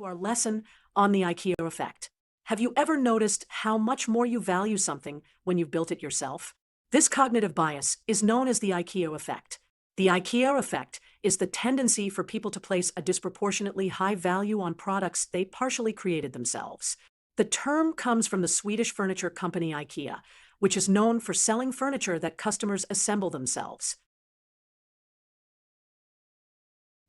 To our lesson on the IKEA effect. Have you ever noticed how much more you value something when you've built it yourself? This cognitive bias is known as the IKEA effect. The IKEA effect is the tendency for people to place a disproportionately high value on products they partially created themselves. The term comes from the Swedish furniture company IKEA, which is known for selling furniture that customers assemble themselves.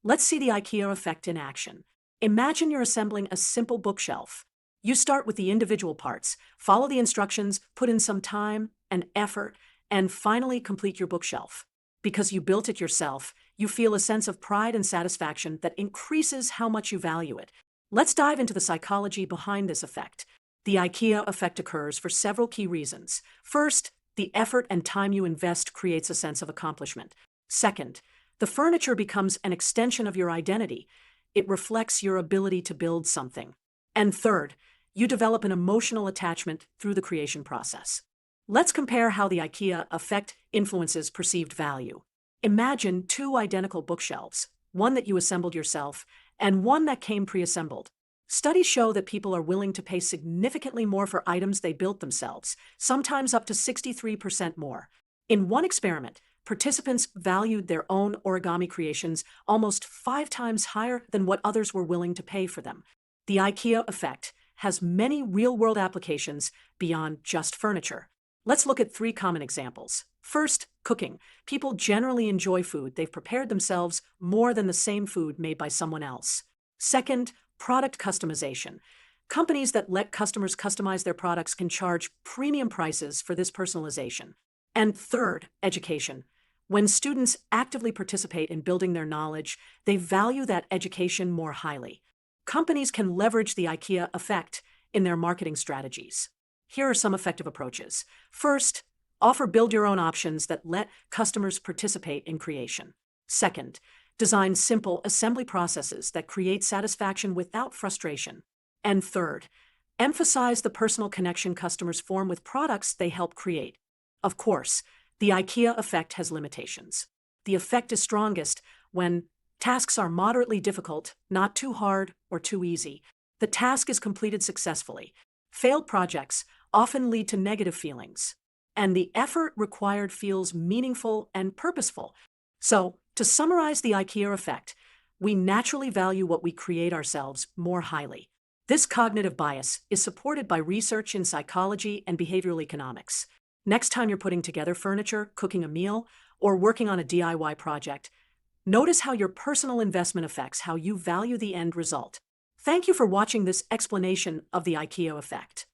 Let's see the IKEA effect in action. Imagine you're assembling a simple bookshelf. You start with the individual parts, follow the instructions, put in some time and effort, and finally complete your bookshelf. Because you built it yourself, you feel a sense of pride and satisfaction that increases how much you value it. Let's dive into the psychology behind this effect. The IKEA effect occurs for several key reasons. First, the effort and time you invest creates a sense of accomplishment. Second, the furniture becomes an extension of your identity. It reflects your ability to build something. And third, you develop an emotional attachment through the creation process. Let's compare how the IKEA effect influences perceived value. Imagine two identical bookshelves, one that you assembled yourself and one that came pre-assembled. Studies show that people are willing to pay significantly more for items they built themselves, sometimes up to 63% more. In one experiment, participants valued their own origami creations almost 5 times higher than what others were willing to pay for them. The IKEA effect has many real-world applications beyond just furniture. Let's look at 3 common examples. First, cooking. People generally enjoy food they've prepared themselves more than the same food made by someone else. Second, product customization. Companies that let customers customize their products can charge premium prices for this personalization. And third, education. When students actively participate in building their knowledge, they value that education more highly. Companies can leverage the IKEA effect in their marketing strategies. Here are some effective approaches. First, offer build-your-own options that let customers participate in creation. Second, design simple assembly processes that create satisfaction without frustration. And third, emphasize the personal connection customers form with products they help create. Of course, the IKEA effect has limitations. The effect is strongest when tasks are moderately difficult, not too hard or too easy. The task is completed successfully. Failed projects often lead to negative feelings, and the effort required feels meaningful and purposeful. So, to summarize the IKEA effect, we naturally value what we create ourselves more highly. This cognitive bias is supported by research in psychology and behavioral economics. Next time you're putting together furniture, cooking a meal, or working on a DIY project, notice how your personal investment affects how you value the end result. Thank you for watching this explanation of the IKEA effect.